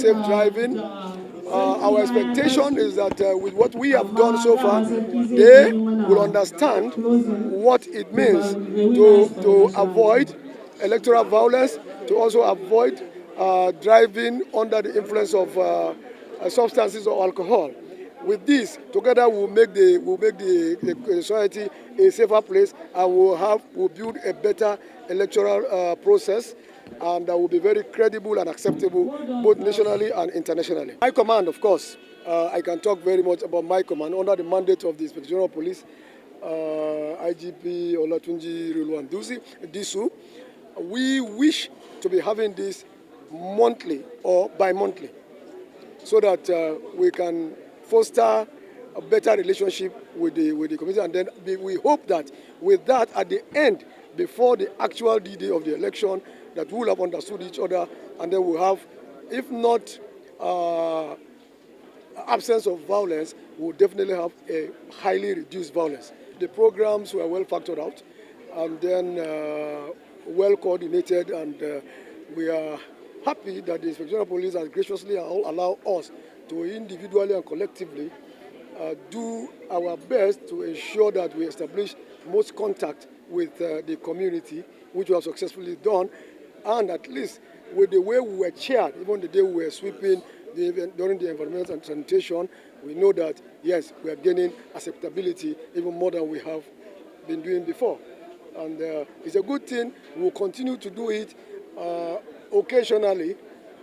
Safe driving. Our expectation is that with what we have done so far, they will understand what it means to avoid electoral violence, to also avoid driving under the influence of substances or alcohol. With this, together we'll make the society a safer place, and we'll build a better electoral process, and that will be very credible and acceptable both nationally and internationally. My command, of course, I can talk very much about my command under the mandate of the Inspector General of Police, IGP Olatunji Rilwanduzi Disu. We wish to be having this monthly or bi-monthly, so that we can foster a better relationship with the community, and then we hope that with that, at the end, before the actual day of the election, that we'll have understood each other, and then we'll have, if not absence of violence, we'll definitely have a highly reduced violence. The programs were well factored out, and then well coordinated, and we are happy that the Inspector General of Police has graciously allowed us to individually and collectively do our best to ensure that we establish most contact with the community, which we have successfully done, and at least with the way we were cheered, even the day we were sweeping during the environmental and sanitation, we know that, yes, we are gaining acceptability even more than we have been doing before. And it's a good thing. We'll continue to do it. Occasionally,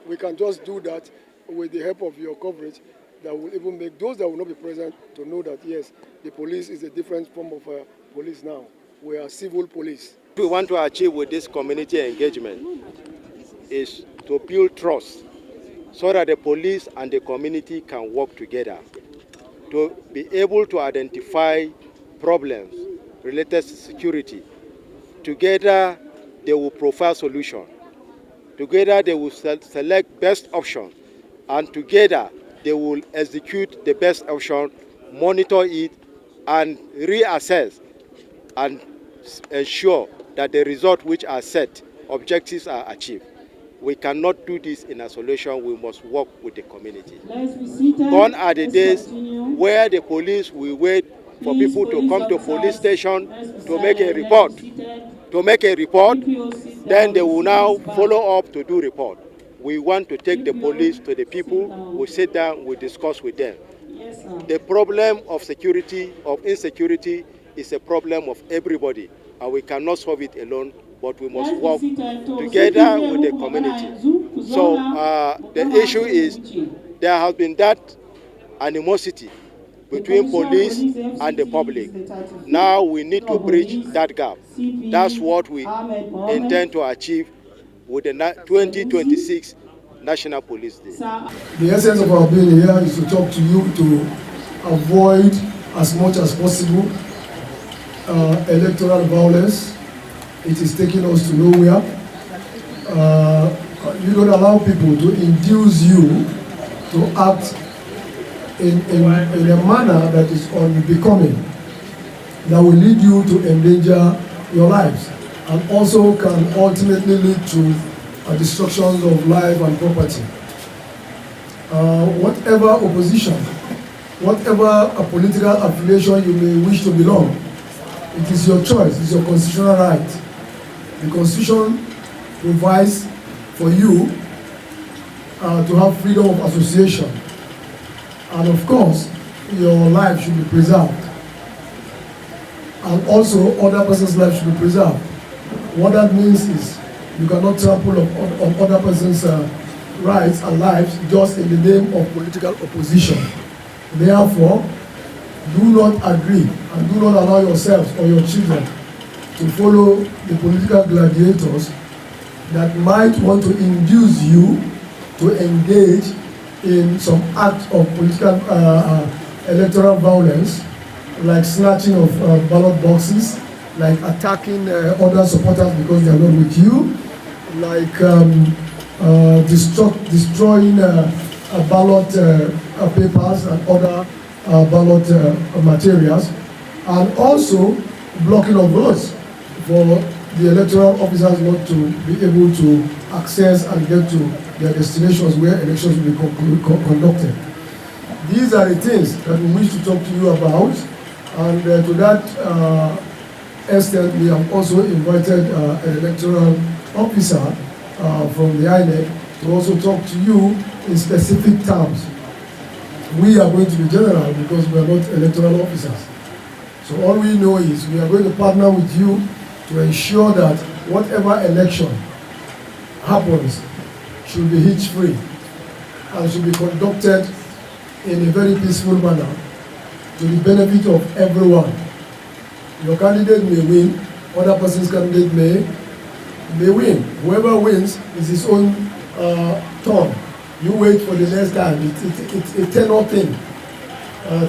we can just do that with the help of your coverage, that will even make those that will not be present to know that, yes, the police is a different form of police now. We are civil police. What we want to achieve with this community engagement is to build trust so that the police and the community can work together to be able to identify problems related to security. Together, they will provide solutions. Together, they will select best option, and together, they will execute the best option, monitor it, and reassess and ensure that the results which are set, objectives are achieved. We cannot do this in isolation. We must work with the community. Gone are the days where the police will wait for people to come to police station to make a report. Then they will now follow up to do report. We want to take the police to the people. We sit down, we discuss with them. The problem of security, of insecurity, is a problem of everybody, and we cannot solve it alone, but we must work together with the community. So the issue is there has been that animosity between police and the public. Now we need to bridge that gap. That's what we intend to achieve with the 2026 National Police Day. The essence of our being here is to talk to you to avoid as much as possible electoral violence. It is taking us to nowhere. You don't allow people to induce you to act in a manner that is unbecoming, that will lead you to endanger your lives, and also can ultimately lead to a destruction of life and property. Whatever opposition, whatever a political affiliation you may wish to belong, it is your choice, it's your constitutional right. The Constitution provides for you to have freedom of association, and of course, your life should be preserved, and also other person's life should be preserved. What that means is you cannot trample on other person's rights and lives just in the name of political opposition. Therefore, do not agree and do not allow yourselves or your children to follow the political gladiators that might want to induce you to engage in some act of political electoral violence, like snatching of ballot boxes, like attacking other supporters because they are not with you, like destroying ballot papers and other ballot materials, and also blocking of votes for the electoral officers not to be able to access and get to their destinations where elections will be conducted. These are the things that we wish to talk to you about, and to that extent, we have also invited an electoral officer from the INEC to also talk to you in specific terms. We are going to be general because we are not electoral officers. So all we know is we are going to partner with you to ensure that whatever election happens should be hitch-free and should be conducted in a very peaceful manner to the benefit of everyone. Your candidate may win, other person's candidate may win. Whoever wins is his own turn. You wait for the next time. It's a tenor thing.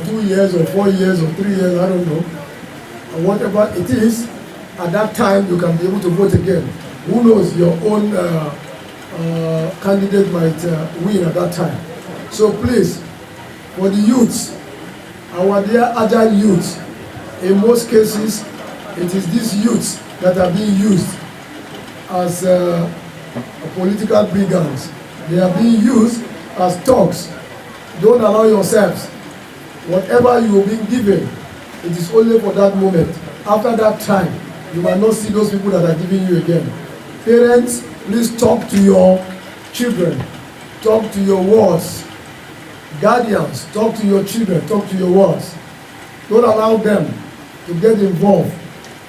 2 years or 4 years or 3 years, I don't know. And whatever it is, at that time you can be able to vote again. Who knows, your own candidate might win at that time. So please, for the youths, our dear agile youths, in most cases, it is these youths that are being used as political brigands. They are being used as thugs. Don't allow yourselves. Whatever you are being given, it is only for that moment. After that time, you might not see those people that are giving you again. Parents, please talk to your children. Talk to your wards. Guardians, talk to your children. Talk to your wards. Don't allow them to get involved,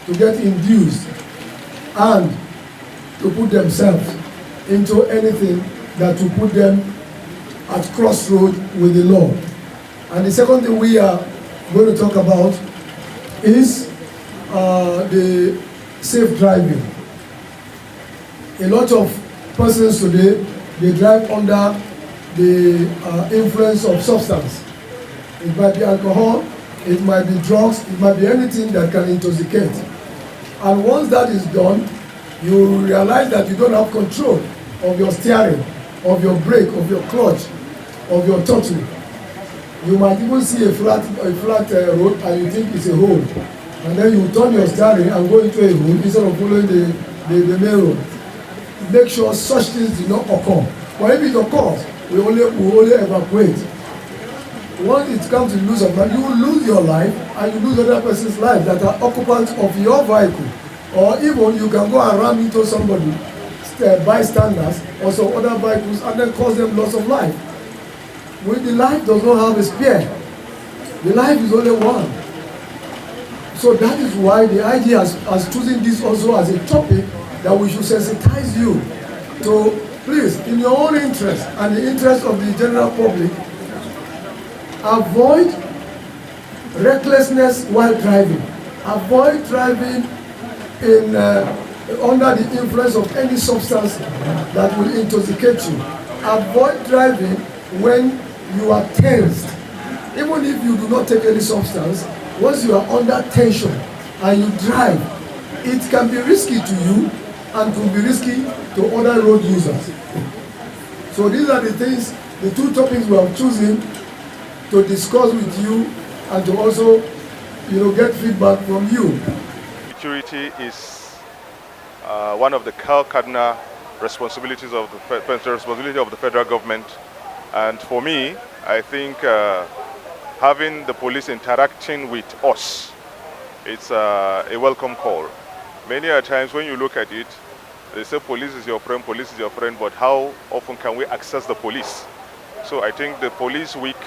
to get induced, and to put themselves into anything that will put them at crossroad with the law. And the second thing we are going to talk about is the safe driving. A lot of persons today, they drive under the influence of substance. It might be alcohol, it might be drugs, it might be anything that can intoxicate. And once that is done, you realize that you don't have control of your steering, of your brake, of your clutch, of your throttle. You might even see a flat road and you think it's a hole. And then you turn your steering and go into a hole instead of following the main road. Make sure such things do not occur. But if it occurs, we only evacuate. Once it comes to lose of life, you will lose your life and you lose other person's life that are occupants of your vehicle. Or even you can go and ram into somebody, bystanders, or some other vehicles, and then cause them loss of life. When the life does not have a spare, the life is only one. So that is why the idea has chosen this also as a topic that we should sensitize you to, please, in your own interest and the interest of the general public, avoid recklessness while driving. Avoid driving in under the influence of any substance that will intoxicate you. Avoid driving when you are tensed. Even if you do not take any substance, once you are under tension and you drive, it can be risky to you and can be risky to other road users. So these are the things, the two topics we have chosen to discuss with you and to also, get feedback from you. Security is one of the cardinal responsibilities of the federal government, and for me, I think having the police interacting with us, it's a welcome call. Many a times when you look at it, they say police is your friend, but how often can we access the police? So I think the police week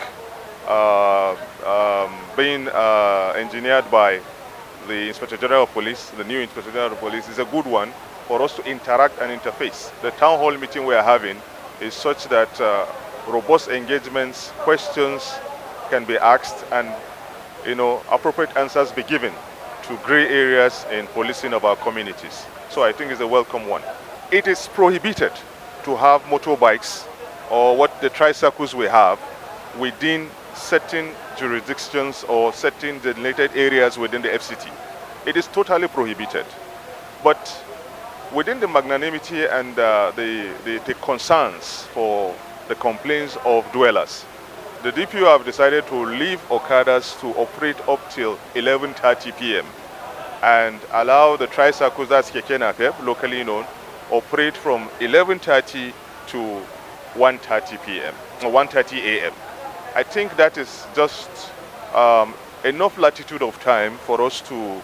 being engineered by the Inspector General of Police, the new Inspector General of Police, is a good one for us to interact and interface. The town hall meeting we are having is such that robust engagements, questions can be asked, and appropriate answers be given to gray areas in policing of our communities. So I think it's a welcome one. It is prohibited to have motorbikes or what the tricycles we have within certain jurisdictions or certain designated areas within the FCT. It is totally prohibited. But within the magnanimity and the concerns for the complaints of dwellers, the DPO have decided to leave Okadas to operate up till 11:30 p.m. and allow the tricycles, that's Keke Napep, locally known, operate from 11:30 to 1:30 p.m. or 1:30 a.m. I think that is just enough latitude of time for us to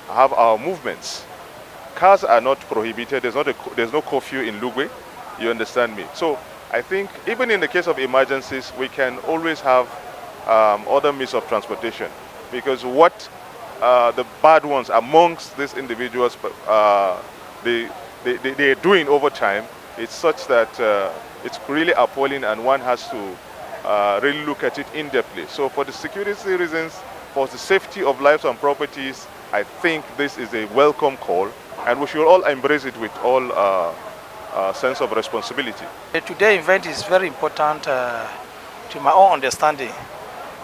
have our movements. Cars are not prohibited. There's no curfew in Lugbe. You understand me? So I think even in the case of emergencies, we can always have other means of transportation, because what the bad ones amongst these individuals they're doing over time, it's such that it's really appalling, and one has to really look at it in-depthly. So for the security reasons, for the safety of lives and properties, I think this is a welcome call, and we should all embrace it with all sense of responsibility. Today's event is very important to my own understanding,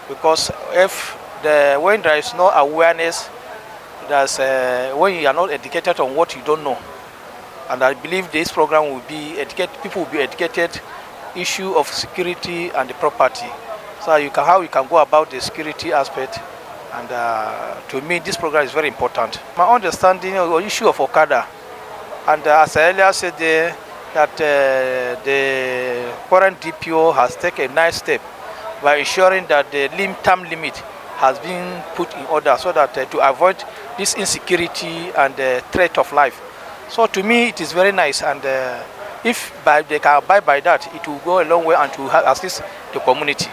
because when there is no awareness, when you are not educated on what you don't know, and I believe this program will be people will be educated issue of security and the property, so how you can go about the security aspect. And to me, this program is very important. My understanding of the issue of Okada, and as I earlier said there, that the current DPO has taken a nice step by ensuring that the term limit has been put in order, so that to avoid this insecurity and the threat of life. So to me, it is very nice, and if they can abide by that, it will go a long way and to assist the community.